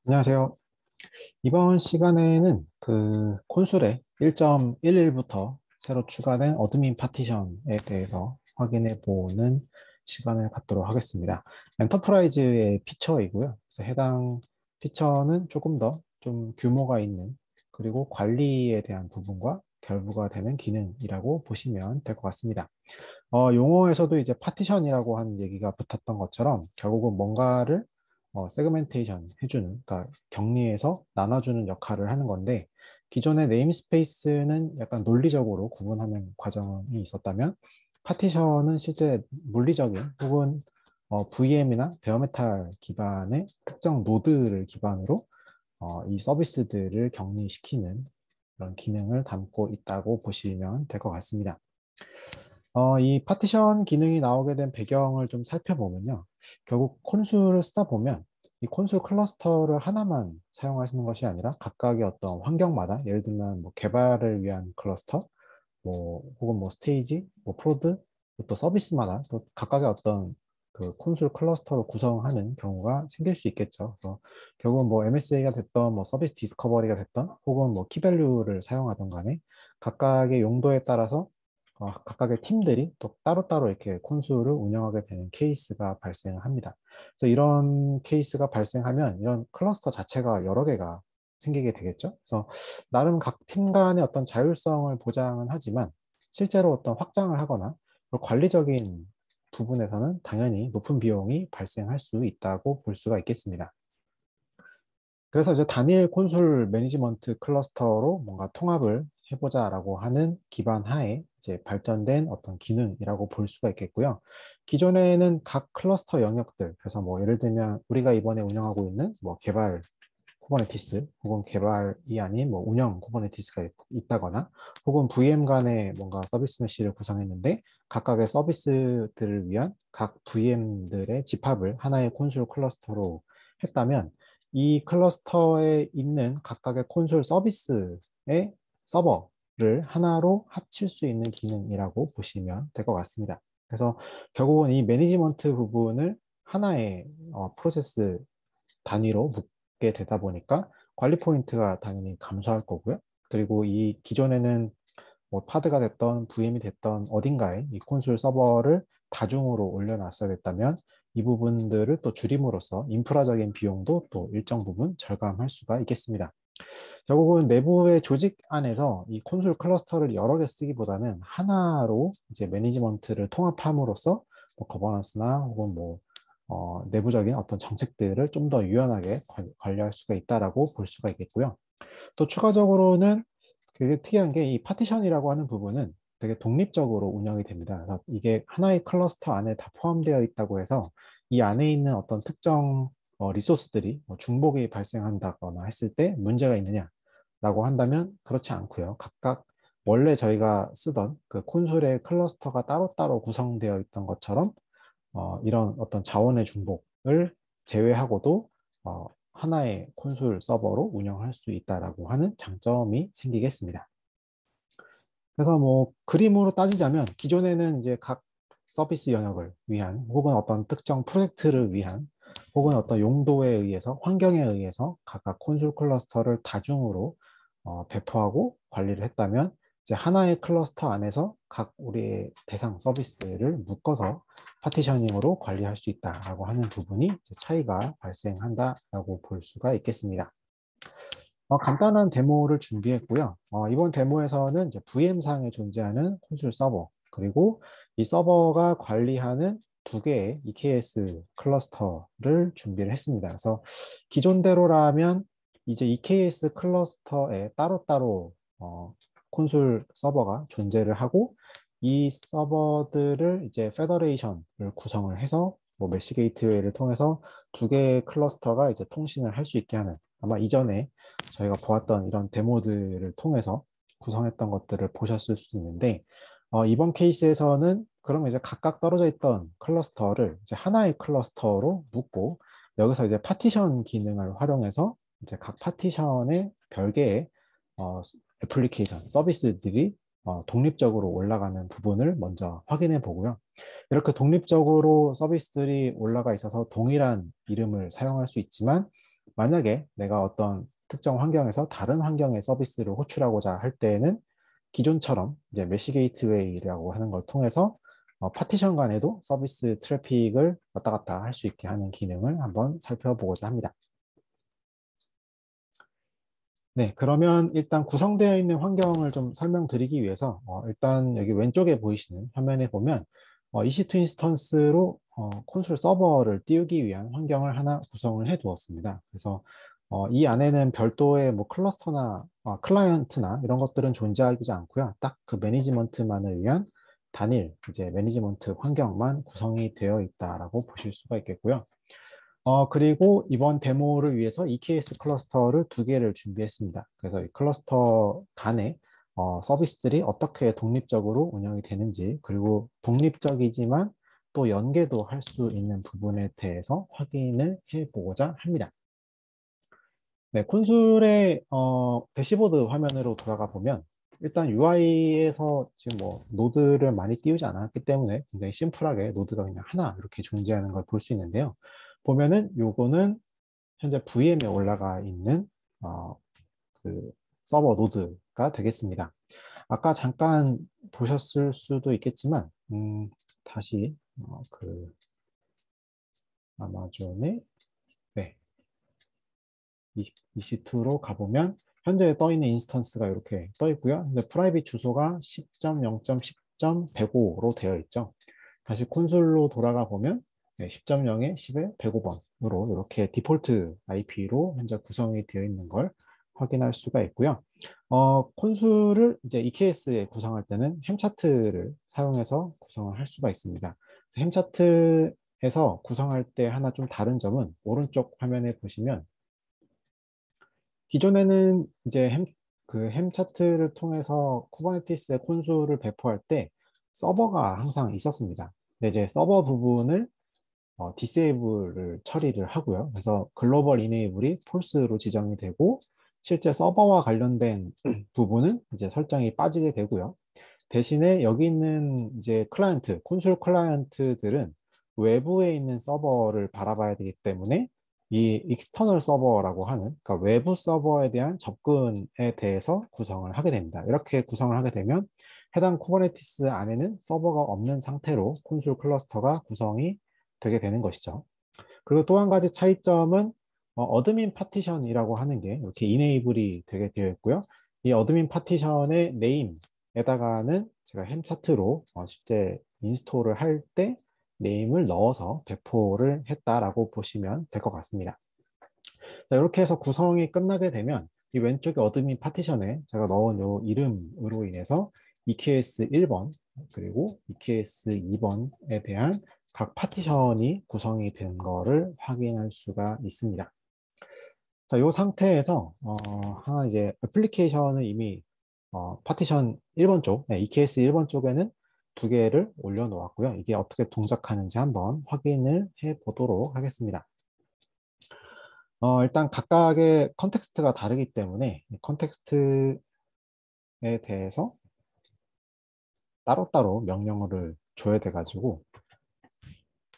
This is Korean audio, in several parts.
안녕하세요. 이번 시간에는 그 콘솔의 1.11부터 새로 추가된 어드민 파티션에 대해서 확인해 보는 시간을 갖도록 하겠습니다. 엔터프라이즈의 피처이고요. 그래서 해당 피처는 조금 더 좀 규모가 있는 그리고 관리에 대한 부분과 결부가 되는 기능이라고 보시면 될 것 같습니다. 용어에서도 이제 파티션이라고 하는 얘기가 붙었던 것처럼 결국은 뭔가를 세그멘테이션 해주는, 그러니까 격리해서 나눠주는 역할을 하는 건데, 기존의 네임스페이스는 약간 논리적으로 구분하는 과정이 있었다면, 파티션은 실제 물리적인 혹은 VM이나 베어메탈 기반의 특정 노드를 기반으로 이 서비스들을 격리시키는 그런 기능을 담고 있다고 보시면 될 것 같습니다. 이 파티션 기능이 나오게 된 배경을 좀 살펴보면요. 결국 콘솔을 쓰다 보면 이 콘솔 클러스터를 하나만 사용하시는 것이 아니라 각각의 어떤 환경마다 예를 들면 뭐 개발을 위한 클러스터, 뭐 혹은 뭐 스테이지, 뭐 프로드, 또 서비스마다 또 각각의 어떤 그 콘솔 클러스터를 구성하는 경우가 생길 수 있겠죠. 그래서 결국은 뭐 MSA가 됐던 뭐 서비스 디스커버리가 됐던 혹은 뭐 키밸류를 사용하던 간에 각각의 용도에 따라서 각각의 팀들이 또 따로따로 이렇게 콘솔을 운영하게 되는 케이스가 발생을 합니다. 그래서 이런 케이스가 발생하면 이런 클러스터 자체가 여러 개가 생기게 되겠죠. 그래서 나름 각 팀 간의 어떤 자율성을 보장은 하지만 실제로 어떤 확장을 하거나 관리적인 부분에서는 당연히 높은 비용이 발생할 수 있다고 볼 수가 있겠습니다. 그래서 이제 단일 콘솔 매니지먼트 클러스터로 뭔가 통합을 해보자라고 하는 기반 하에 이제 발전된 어떤 기능이라고 볼 수가 있겠고요. 기존에는 각 클러스터 영역들, 그래서 뭐 예를 들면 우리가 이번에 운영하고 있는 뭐 개발 쿠버네티스 혹은 개발이 아닌 뭐 운영 쿠버네티스가 있다거나 혹은 VM 간의 뭔가 서비스 메시를 구성했는데 각각의 서비스들을 위한 각 VM들의 집합을 하나의 콘솔 클러스터로 했다면 이 클러스터에 있는 각각의 콘솔 서비스의 서버를 하나로 합칠 수 있는 기능이라고 보시면 될 것 같습니다. 그래서 결국은 이 매니지먼트 부분을 하나의 프로세스 단위로 묶게 되다 보니까 관리 포인트가 당연히 감소할 거고요. 그리고 이 기존에는 뭐 파드가 됐던 VM이 됐던 어딘가에 이 콘솔 서버를 다중으로 올려놨어야 됐다면 이 부분들을 또 줄임으로써 인프라적인 비용도 또 일정 부분 절감할 수가 있겠습니다. 결국은 내부의 조직 안에서 이 콘솔 클러스터를 여러 개 쓰기보다는 하나로 이제 매니지먼트를 통합함으로써 뭐 거버넌스나 혹은 뭐 내부적인 어떤 정책들을 좀 더 유연하게 관리할 수가 있다라고 볼 수가 있겠고요. 또 추가적으로는 되게 특이한 게 이 파티션이라고 하는 부분은 되게 독립적으로 운영이 됩니다. 그래서 이게 하나의 클러스터 안에 다 포함되어 있다고 해서 이 안에 있는 어떤 특정 리소스들이 뭐 중복이 발생한다거나 했을 때 문제가 있느냐라고 한다면 그렇지 않고요. 각각 원래 저희가 쓰던 그 콘솔의 클러스터가 따로따로 구성되어 있던 것처럼 이런 어떤 자원의 중복을 제외하고도 하나의 콘솔 서버로 운영할 수 있다라고 하는 장점이 생기겠습니다. 그래서 뭐 그림으로 따지자면 기존에는 이제 각 서비스 영역을 위한 혹은 어떤 특정 프로젝트를 위한 혹은 어떤 용도에 의해서 환경에 의해서 각각 콘솔 클러스터를 다중으로 배포하고 관리를 했다면 이제 하나의 클러스터 안에서 각 우리의 대상 서비스를 묶어서 파티셔닝으로 관리할 수 있다라고 하는 부분이 이제 차이가 발생한다라고 볼 수가 있겠습니다. 간단한 데모를 준비했고요. 이번 데모에서는 이제 VM상에 존재하는 콘솔 서버, 그리고 이 서버가 관리하는 두 개의 EKS 클러스터를 준비를 했습니다. 그래서 기존대로라면 이제 EKS 클러스터에 따로따로 콘솔 서버가 존재를 하고 이 서버들을 이제 페더레이션을 구성을 해서 뭐 메시 게이트웨이를 통해서 두 개의 클러스터가 이제 통신을 할 수 있게 하는, 아마 이전에 저희가 보았던 이런 데모들을 통해서 구성했던 것들을 보셨을 수 있는데 이번 케이스에서는 그러면 이제 각각 떨어져 있던 클러스터를 이제 하나의 클러스터로 묶고 여기서 이제 파티션 기능을 활용해서 이제 각 파티션의 별개의 어, 애플리케이션 서비스들이 독립적으로 올라가는 부분을 먼저 확인해 보고요. 이렇게 독립적으로 서비스들이 올라가 있어서 동일한 이름을 사용할 수 있지만 만약에 내가 어떤 특정 환경에서 다른 환경의 서비스를 호출하고자 할 때에는 기존처럼 이제 메시 게이트웨이라고 하는 걸 통해서 파티션 간에도 서비스 트래픽을 왔다 갔다 할 수 있게 하는 기능을 한번 살펴보고자 합니다. 네, 그러면 일단 구성되어 있는 환경을 좀 설명드리기 위해서 일단 여기 왼쪽에 보이시는 화면에 보면 EC2 인스턴스로 콘솔 서버를 띄우기 위한 환경을 하나 구성을 해 두었습니다. 그래서 이 안에는 별도의 뭐 클러스터나 클라이언트나 이런 것들은 존재하지 않고요. 딱 그 매니지먼트만을 위한 단일 이제 매니지먼트 환경만 구성이 되어 있다라고 보실 수가 있겠고요. 그리고 이번 데모를 위해서 EKS 클러스터를 두 개를 준비했습니다. 그래서 이 클러스터 간에 서비스들이 어떻게 독립적으로 운영이 되는지, 그리고 독립적이지만 또 연계도 할 수 있는 부분에 대해서 확인을 해보고자 합니다. 네, 콘솔의 대시보드 화면으로 돌아가 보면 일단 UI에서 지금 뭐 노드를 많이 띄우지 않았기 때문에 굉장히 심플하게 노드가 그냥 하나 이렇게 존재하는 걸 볼 수 있는데요. 보면은 요거는 현재 VM에 올라가 있는 그 서버 노드가 되겠습니다. 아까 잠깐 보셨을 수도 있겠지만 다시 그 아마존의 네, EC2로 가보면 현재 떠 있는 인스턴스가 이렇게 떠 있고요. 근데 프라이빗 주소가 10.0.10.105로 되어 있죠. 다시 콘솔로 돌아가 보면 10.0에 10에 105번으로 이렇게 디폴트 IP로 현재 구성이 되어 있는 걸 확인할 수가 있고요. 콘솔을 이제 EKS에 구성할 때는 햄차트를 사용해서 구성을 할 수가 있습니다. 햄차트에서 구성할 때 하나 좀 다른 점은 오른쪽 화면에 보시면 기존에는 이제 햄 차트를 통해서 쿠버네티스의 콘솔을 배포할 때 서버가 항상 있었습니다. 근데 이제 서버 부분을 디세이블을 처리를 하고요. 그래서 글로벌 이네이블이 폴스로 지정이 되고 실제 서버와 관련된 부분은 이제 설정이 빠지게 되고요. 대신에 여기 있는 이제 클라이언트, 콘솔 클라이언트들은 외부에 있는 서버를 바라봐야 되기 때문에 이 익스터널 서버라고 하는 그러니까 외부 서버에 대한 접근에 대해서 구성을 하게 됩니다. 이렇게 구성을 하게 되면 해당 쿠버네티스 안에는 서버가 없는 상태로 콘솔 클러스터가 구성이 되게 되는 것이죠. 그리고 또 한 가지 차이점은 어드민 파티션이라고 하는 게 이렇게 이네이블이 되게 되어 있고요. 이 어드민 파티션의 네임에다가는 제가 햄 차트로 실제 인스톨을 할 때 네임을 넣어서 배포를 했다라고 보시면 될 것 같습니다. 자, 이렇게 해서 구성이 끝나게 되면 이 왼쪽에 어드민 파티션에 제가 넣은 요 이름으로 인해서 EKS 1번 그리고 EKS 2번에 대한 각 파티션이 구성이 된 거를 확인할 수가 있습니다. 자, 이 상태에서 하나 이제 애플리케이션을 이미 파티션 1번 쪽, 네, EKS 1번 쪽에는 두 개를 올려놓았고요. 이게 어떻게 동작하는지 한번 확인을 해 보도록 하겠습니다. 일단 각각의 컨텍스트가 다르기 때문에 컨텍스트에 대해서 따로따로 명령어를 줘야 돼가지고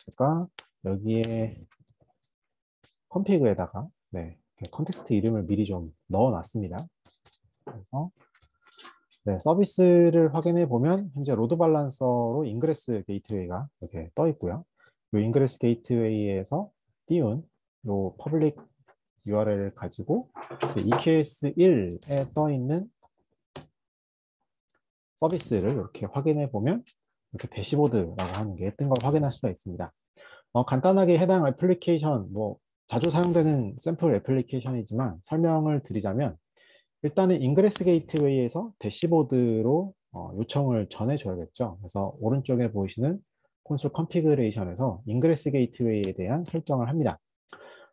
제가 여기에 컴피그에다가 네, 컨텍스트 이름을 미리 좀 넣어놨습니다. 그래서 네, 서비스를 확인해 보면 현재 로드 밸런서로 인그레스 게이트웨이가 이렇게 떠 있고요. 이 인그레스 게이트웨이에서 띄운 이 퍼블릭 URL을 가지고 EKS1에 떠 있는 서비스를 이렇게 확인해 보면 이렇게 대시보드라고 하는 게 뜬 걸 확인할 수가 있습니다. 간단하게 해당 애플리케이션, 뭐 자주 사용되는 샘플 애플리케이션이지만 설명을 드리자면 일단은 인그레스 게이트웨이에서 대시보드로 요청을 전해줘야겠죠. 그래서 오른쪽에 보이시는 콘솔 컨피그레이션에서 인그레스 게이트웨이에 대한 설정을 합니다.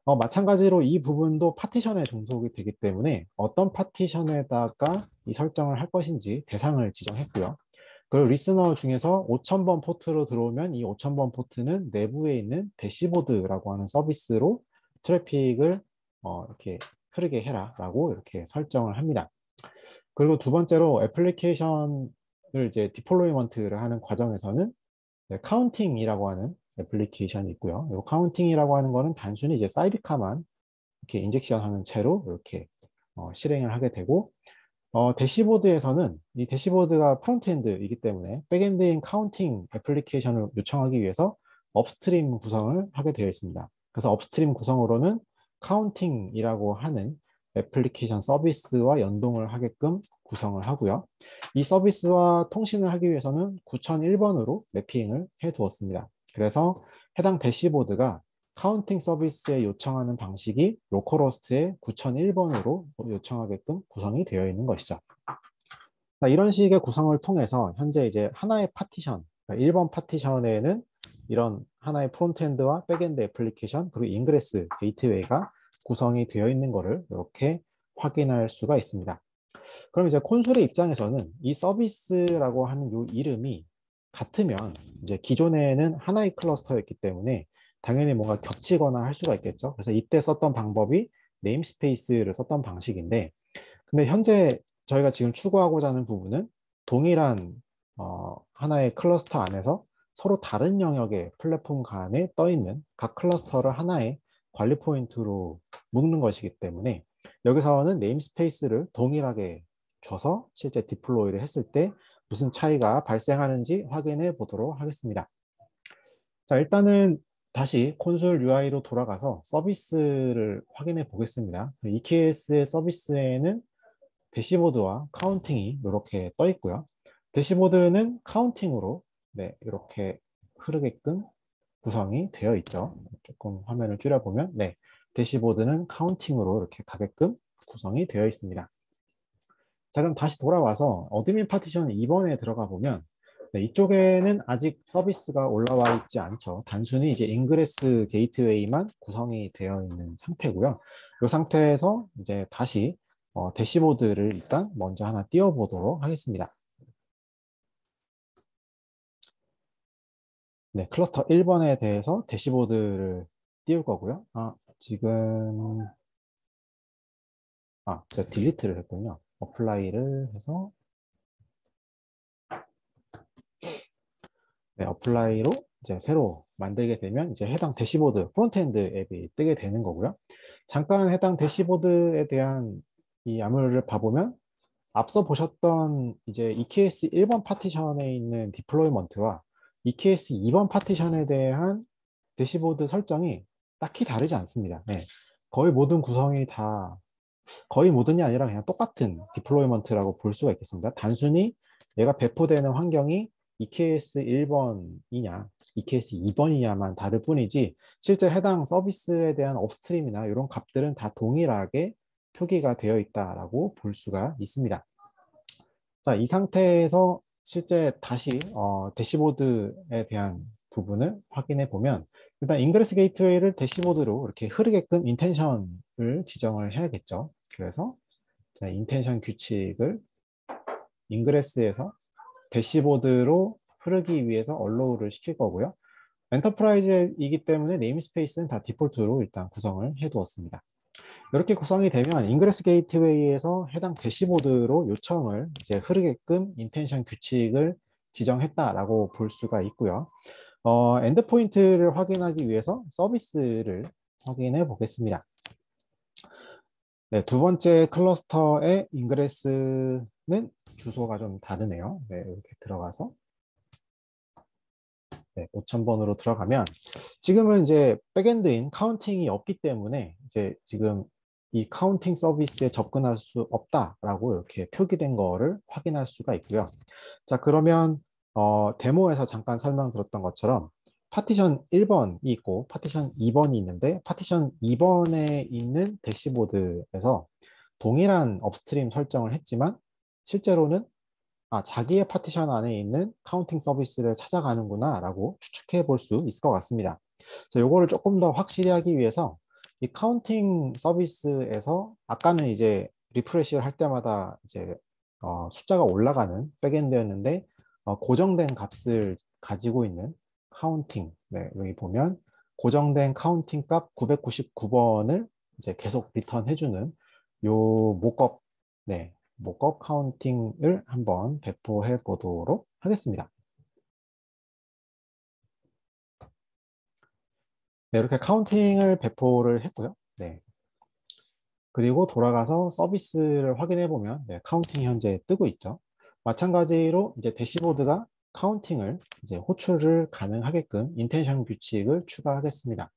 마찬가지로 이 부분도 파티션에 종속이 되기 때문에 어떤 파티션에다가 이 설정을 할 것인지 대상을 지정했고요. 그리고 리스너 중에서 5000번 포트로 들어오면 이 5000번 포트는 내부에 있는 대시보드라고 하는 서비스로 트래픽을 이렇게 흐르게 해라 라고 이렇게 설정을 합니다. 그리고 두 번째로 애플리케이션을 이제 디플로이먼트를 하는 과정에서는 카운팅이라고 하는 애플리케이션이 있고요. 이 카운팅이라고 하는 거는 단순히 이제 사이드카만 이렇게 인젝션하는 채로 이렇게 실행을 하게 되고, 대시보드에서는 이 대시보드가 프론트엔드이기 때문에 백엔드인 카운팅 애플리케이션을 요청하기 위해서 업스트림 구성을 하게 되어 있습니다. 그래서 업스트림 구성으로는 카운팅이라고 하는 애플리케이션 서비스와 연동을 하게끔 구성을 하고요. 이 서비스와 통신을 하기 위해서는 9001번으로 매핑을 해 두었습니다. 그래서 해당 대시보드가 카운팅 서비스에 요청하는 방식이 로컬호스트의 9001번으로 요청하게끔 구성이 되어 있는 것이죠. 이런 식의 구성을 통해서 현재 이제 하나의 파티션, 1번 파티션에는 이런 하나의 프론트엔드와 백엔드 애플리케이션 그리고 인그레스 게이트웨이가 구성이 되어 있는 것을 이렇게 확인할 수가 있습니다. 그럼 이제 콘솔의 입장에서는 이 서비스라고 하는 이 이름이 같으면 이제 기존에는 하나의 클러스터였기 때문에 당연히 뭔가 겹치거나 할 수가 있겠죠. 그래서 이때 썼던 방법이 네임스페이스를 썼던 방식인데, 근데 현재 저희가 지금 추구하고자 하는 부분은 동일한 하나의 클러스터 안에서 서로 다른 영역의 플랫폼 간에 떠 있는 각 클러스터를 하나의 관리 포인트로 묶는 것이기 때문에 여기서는 네임스페이스를 동일하게 줘서 실제 디플로이를 했을 때 무슨 차이가 발생하는지 확인해 보도록 하겠습니다. 자, 일단은 다시 콘솔 UI로 돌아가서 서비스를 확인해 보겠습니다. EKS의 서비스에는 대시보드와 카운팅이 이렇게 떠 있고요. 대시보드는 카운팅으로 이렇게 흐르게끔 구성이 되어 있죠. 조금 화면을 줄여보면 대시보드는 카운팅으로 이렇게 가게끔 구성이 되어 있습니다. 자, 그럼 다시 돌아와서 어드민 파티션 2번에 들어가 보면 이쪽에는 아직 서비스가 올라와 있지 않죠. 단순히 이제 인그레스 게이트웨이만 구성이 되어 있는 상태고요. 이 상태에서 이제 다시 대시보드를 일단 먼저 하나 띄워보도록 하겠습니다. 네, 클러스터 1번에 대해서 대시보드를 띄울 거고요. 제가 딜리트를 했군요. 어플라이를 해서 어플라이로 이제 새로 만들게 되면 이제 해당 대시보드 프론트엔드 앱이 뜨게 되는 거고요. 잠깐 해당 대시보드에 대한 이 야물을 봐보면 앞서 보셨던 이제 EKS 1번 파티션에 있는 디플로이먼트와 EKS 2번 파티션에 대한 대시보드 설정이 딱히 다르지 않습니다. 거의 모든 구성이 다 거의 모든이 아니라 그냥 똑같은 디플로이먼트라고 볼 수가 있겠습니다. 단순히 얘가 배포되는 환경이 EKS 1번이냐, EKS 2번이냐만 다를 뿐이지 실제 해당 서비스에 대한 업스트림이나 이런 값들은 다 동일하게 표기가 되어 있다라고 볼 수가 있습니다. 자, 이 상태에서 실제 다시 대시보드에 대한 부분을 확인해 보면 일단 인그레스 게이트웨이를 대시보드로 이렇게 흐르게끔 인텐션을 지정을 해야겠죠. 그래서 인텐션 규칙을 인그레스에서 대시보드로 흐르기 위해서 alow를 시킬 거고요. 엔터프라이즈이기 때문에 네임스페이스는 다 디폴트로 일단 구성을 해 두었습니다. 이렇게 구성이 되면 인그레스 게이트웨이에서 해당 대시보드로 요청을 이제 흐르게끔 인텐션 규칙을 지정했다라고 볼 수가 있고요. 엔드포인트를 확인하기 위해서 서비스를 확인해 보겠습니다. 네, 두 번째 클러스터의 인그레스는 주소가 좀 다르네요. 이렇게 들어가서 5000번으로 들어가면 지금은 이제 백엔드인 카운팅이 없기 때문에 이제 지금 이 카운팅 서비스에 접근할 수 없다라고 이렇게 표기된 거를 확인할 수가 있고요. 자, 그러면 데모에서 잠깐 설명드렸던 것처럼 파티션 1번이 있고 파티션 2번이 있는데 파티션 2번에 있는 대시보드에서 동일한 업스트림 설정을 했지만 실제로는 자기의 파티션 안에 있는 카운팅 서비스를 찾아가는구나 라고 추측해 볼 수 있을 것 같습니다. 요거를 조금 더 확실히 하기 위해서 이 카운팅 서비스에서 아까는 이제 리프레시를 할 때마다 이제 숫자가 올라가는 백엔드였는데 고정된 값을 가지고 있는 카운팅, 여기 보면 고정된 카운팅 값 999번을 이제 계속 리턴해주는 요 모컵, 모컵 카운팅을 한번 배포해 보도록 하겠습니다. 이렇게 카운팅을 배포를 했고요. 그리고 돌아가서 서비스를 확인해 보면 네, 카운팅이 현재 뜨고 있죠. 마찬가지로 이제 대시보드가 카운팅을 이제 호출을 가능하게끔 인텐션 규칙을 추가하겠습니다.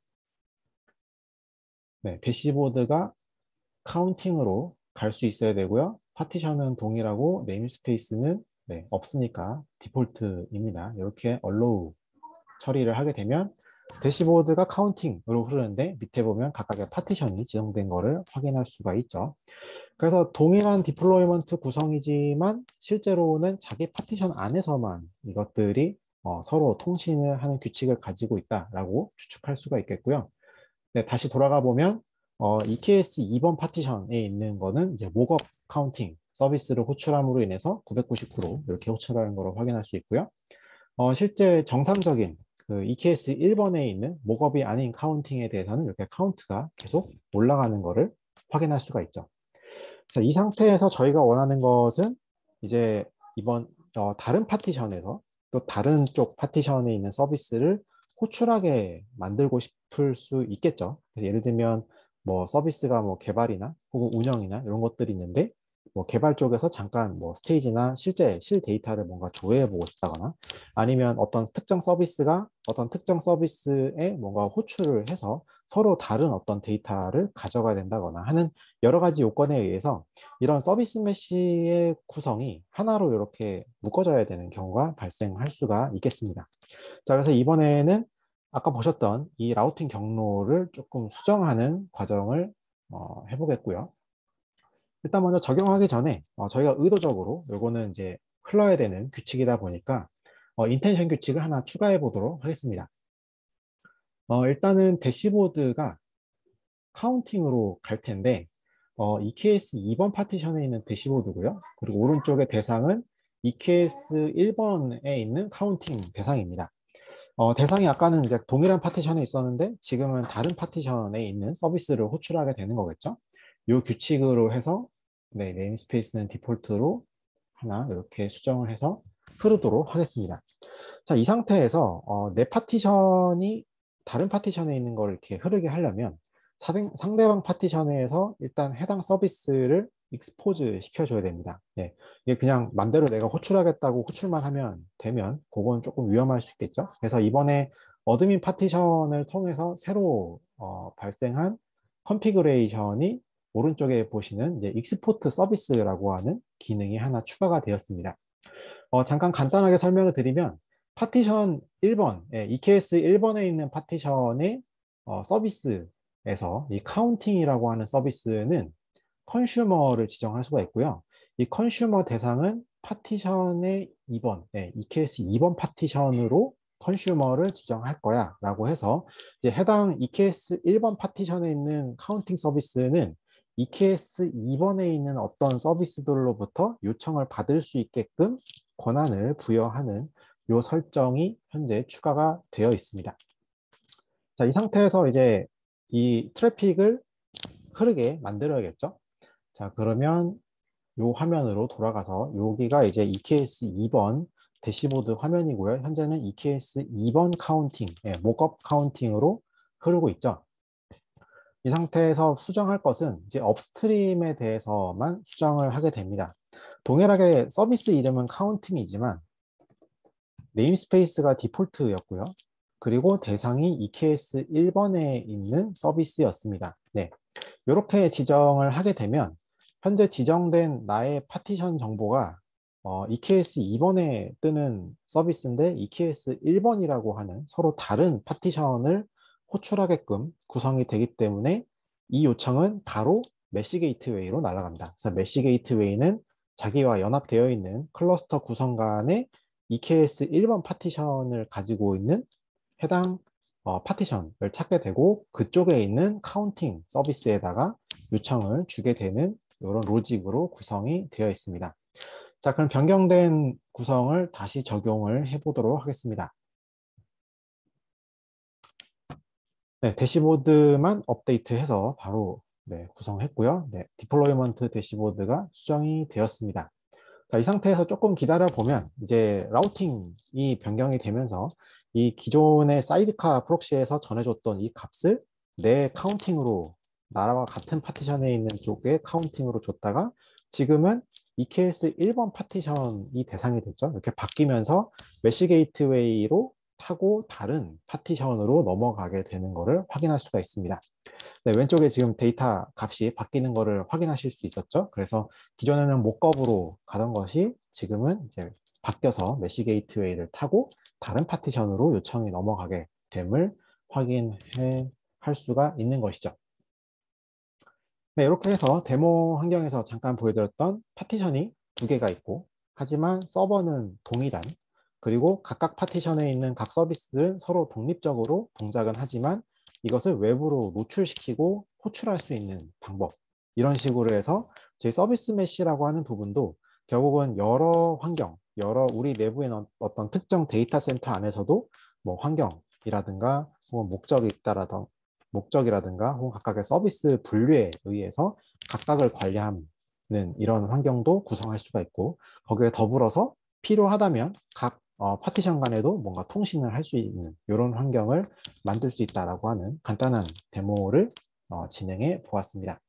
네, 대시보드가 카운팅으로 갈 수 있어야 되고요. 파티션은 동일하고 네임스페이스는 네, 없으니까 디폴트입니다. 이렇게 allow 처리를 하게 되면 대시보드가 카운팅으로 흐르는데 밑에 보면 각각의 파티션이 지정된 거를 확인할 수가 있죠. 그래서 동일한 디플로이먼트 구성이지만 실제로는 자기 파티션 안에서만 이것들이 서로 통신을 하는 규칙을 가지고 있다라고 추측할 수가 있겠고요. 네, 다시 돌아가 보면 EKS 2번 파티션에 있는 거는 이제 목업 카운팅 서비스를 호출함으로 인해서 999로 이렇게 호출하는 거를 확인할 수 있고요. 실제 정상적인 그 EKS 1번에 있는 목업이 아닌 카운팅에 대해서는 이렇게 카운트가 계속 올라가는 거를 확인할 수가 있죠. 자, 이 상태에서 저희가 원하는 것은 이제 이번 다른 파티션에서 또 다른 쪽 파티션에 있는 서비스를 호출하게 만들고 싶을 수 있겠죠. 그래서 예를 들면 뭐 서비스가 뭐 개발이나 혹은 운영이나 이런 것들이 있는데 뭐 개발 쪽에서 잠깐 뭐 스테이지나 실제 실 데이터를 뭔가 조회해 보고 싶다거나 아니면 어떤 특정 서비스가 어떤 특정 서비스에 뭔가 호출을 해서 서로 다른 어떤 데이터를 가져가야 된다거나 하는 여러 가지 요건에 의해서 이런 서비스 메시의 구성이 하나로 이렇게 묶어져야 되는 경우가 발생할 수가 있겠습니다. 자, 그래서 이번에는 아까 보셨던 이 라우팅 경로를 조금 수정하는 과정을 해보겠고요. 일단 먼저 적용하기 전에 저희가 의도적으로 요거는 이제 흘러야 되는 규칙이다 보니까 인텐션 규칙을 하나 추가해 보도록 하겠습니다. 일단은 대시보드가 카운팅으로 갈 텐데 EKS 2번 파티션에 있는 대시보드고요. 그리고 오른쪽의 대상은 EKS 1번에 있는 카운팅 대상입니다. 대상이 아까는 이제 동일한 파티션에 있었는데 지금은 다른 파티션에 있는 서비스를 호출하게 되는 거겠죠. 이 규칙으로 해서 네, 네임스페이스는 디폴트로 하나 이렇게 수정을 해서 흐르도록 하겠습니다. 자, 이 상태에서 내 파티션이 다른 파티션에 있는 걸 이렇게 흐르게 하려면 상대방 파티션에서 일단 해당 서비스를 익스포즈 시켜줘야 됩니다. 네, 이게 그냥 맘대로 내가 호출하겠다고 호출만 하면 되면 그건 조금 위험할 수 있겠죠. 그래서 이번에 어드민 파티션을 통해서 새로 발생한 컨피그레이션이 오른쪽에 보시는 이제 익스포트 서비스라고 하는 기능이 하나 추가가 되었습니다. 잠깐 간단하게 설명을 드리면 파티션 1번, EKS 1번에 있는 파티션의 서비스에서 이 카운팅이라고 하는 서비스는 컨슈머를 지정할 수가 있고요. 이 컨슈머 대상은 파티션의 2번, EKS 2번 파티션으로 컨슈머를 지정할 거야 라고 해서 이제 해당 EKS 1번 파티션에 있는 카운팅 서비스는 EKS 2번에 있는 어떤 서비스들로부터 요청을 받을 수 있게끔 권한을 부여하는 이 설정이 현재 추가가 되어 있습니다. 자, 이 상태에서 이제 이 트래픽을 흐르게 만들어야겠죠. 자, 그러면 이 화면으로 돌아가서 여기가 이제 EKS 2번 대시보드 화면이고요. 현재는 EKS 2번 카운팅, 목업 카운팅으로 흐르고 있죠. 이 상태에서 수정할 것은 이제 업스트림에 대해서만 수정을 하게 됩니다. 동일하게 서비스 이름은 카운팅이지만 네임스페이스가 디폴트였고요. 그리고 대상이 EKS 1번에 있는 서비스였습니다. 네, 이렇게 지정을 하게 되면 현재 지정된 나의 파티션 정보가 EKS 2번에 뜨는 서비스인데 EKS 1번이라고 하는 서로 다른 파티션을 호출하게끔 구성이 되기 때문에 이 요청은 바로 메시 게이트웨이로 날아갑니다. 그래서 메시 게이트웨이는 자기와 연합되어 있는 클러스터 구성 간의 EKS 1번 파티션을 가지고 있는 해당 파티션을 찾게 되고 그쪽에 있는 카운팅 서비스에다가 요청을 주게 되는 이런 로직으로 구성이 되어 있습니다. 자, 그럼 변경된 구성을 다시 적용을 해보도록 하겠습니다. 네, 대시보드만 업데이트해서 바로 네, 구성했고요. 네, 디플로이먼트 대시보드가 수정이 되었습니다. 자, 이 상태에서 조금 기다려 보면 이제 라우팅이 변경이 되면서 이 기존의 사이드카 프록시에서 전해줬던 이 값을 내 카운팅으로 나라와 같은 파티션에 있는 쪽에 카운팅으로 줬다가 지금은 EKS 1번 파티션이 대상이 됐죠. 이렇게 바뀌면서 메시 게이트웨이로 타고 다른 파티션으로 넘어가게 되는 것을 확인할 수가 있습니다. 네, 왼쪽에 지금 데이터 값이 바뀌는 것을 확인하실 수 있었죠. 그래서 기존에는 목겁으로 가던 것이 지금은 이제 바뀌어서 메시 게이트웨이를 타고 다른 파티션으로 요청이 넘어가게 됨을 확인해 할 수가 있는 것이죠. 네, 이렇게 해서 데모 환경에서 잠깐 보여드렸던 파티션이 두 개가 있고, 하지만 서버는 동일한, 그리고 각각 파티션에 있는 각 서비스를 서로 독립적으로 동작은 하지만 이것을 외부로 노출시키고 호출할 수 있는 방법, 이런 식으로 해서 저희 서비스 메시라고 하는 부분도 결국은 여러 환경, 여러 우리 내부에 어떤 특정 데이터 센터 안에서도 뭐 환경이라든가 혹은 목적이라든가 혹은 각각의 서비스 분류에 의해서 각각을 관리하는 이런 환경도 구성할 수가 있고, 거기에 더불어서 필요하다면 각 파티션 간에도 뭔가 통신을 할 수 있는 이런 환경을 만들 수 있다라고 하는 간단한 데모를 진행해 보았습니다.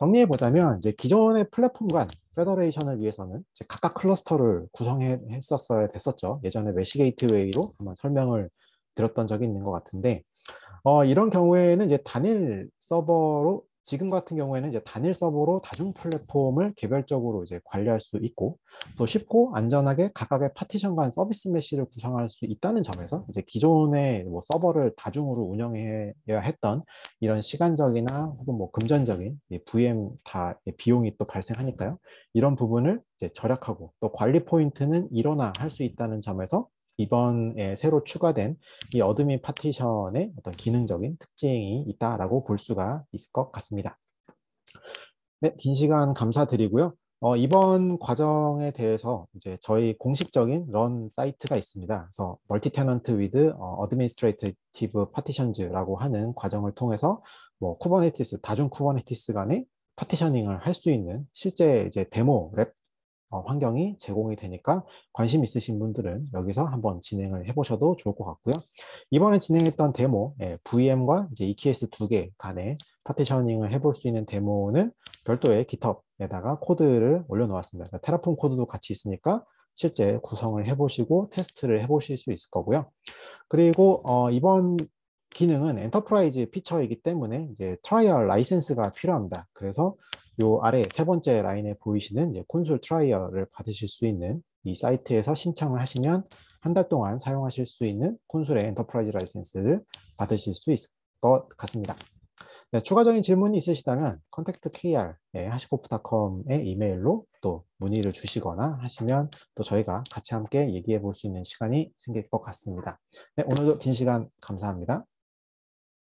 정리해 보자면 이제 기존의 플랫폼 간 페더레이션을 위해서는 이제 각각 클러스터를 구성했었어야 됐었죠. 예전에 메시 게이트웨이로 한번 설명을 드렸던 적이 있는 것 같은데, 이런 경우에는 이제 단일 서버로, 지금 같은 경우에는 이제 단일 서버로 다중 플랫폼을 개별적으로 이제 관리할 수 있고, 또 쉽고 안전하게 각각의 파티션 간 서비스 메시를 구성할 수 있다는 점에서 이제 기존의 뭐 서버를 다중으로 운영해야 했던 이런 시간적이나 혹은 뭐 금전적인 VM 다 비용이 또 발생하니까요. 이런 부분을 이제 절약하고 또 관리 포인트는 일원화할 수 있다는 점에서 이번에 새로 추가된 이 어드민 파티션의 어떤 기능적인 특징이 있다라고 볼 수가 있을 것 같습니다. 네, 긴 시간 감사드리고요. 이번 과정에 대해서 이제 저희 공식적인 런 사이트가 있습니다. 그래서 멀티 테넌트 위드 어드미니스트레이티브 파티션즈라고 하는 과정을 통해서 뭐 쿠버네티스, 다중 쿠버네티스 간의 파티셔닝을 할 수 있는 실제 이제 데모 랩 환경이 제공이 되니까 관심 있으신 분들은 여기서 한번 진행을 해보셔도 좋을 것 같고요. 이번에 진행했던 데모, VM과 이제 EKS 두 개 간의 파티셔닝을 해볼 수 있는 데모는 별도의 GitHub에다가 코드를 올려놓았습니다. 그러니까 테라폼 코드도 같이 있으니까 실제 구성을 해보시고 테스트를 해보실 수 있을 거고요. 그리고 이번 기능은 엔터프라이즈 피처이기 때문에 이제 트라이얼 라이센스가 필요합니다. 그래서 요 아래 세 번째 라인에 보이시는 이제 콘솔 트라이얼을 받으실 수 있는 이 사이트에서 신청을 하시면 한 달 동안 사용하실 수 있는 콘솔의 엔터프라이즈 라이센스를 받으실 수 있을 것 같습니다. 네, 추가적인 질문이 있으시다면 컨택트 KR 하시코프닷컴의 이메일로 또 문의를 주시거나 하시면 또 저희가 같이 함께 얘기해 볼 수 있는 시간이 생길 것 같습니다. 네, 오늘도 긴 시간 감사합니다.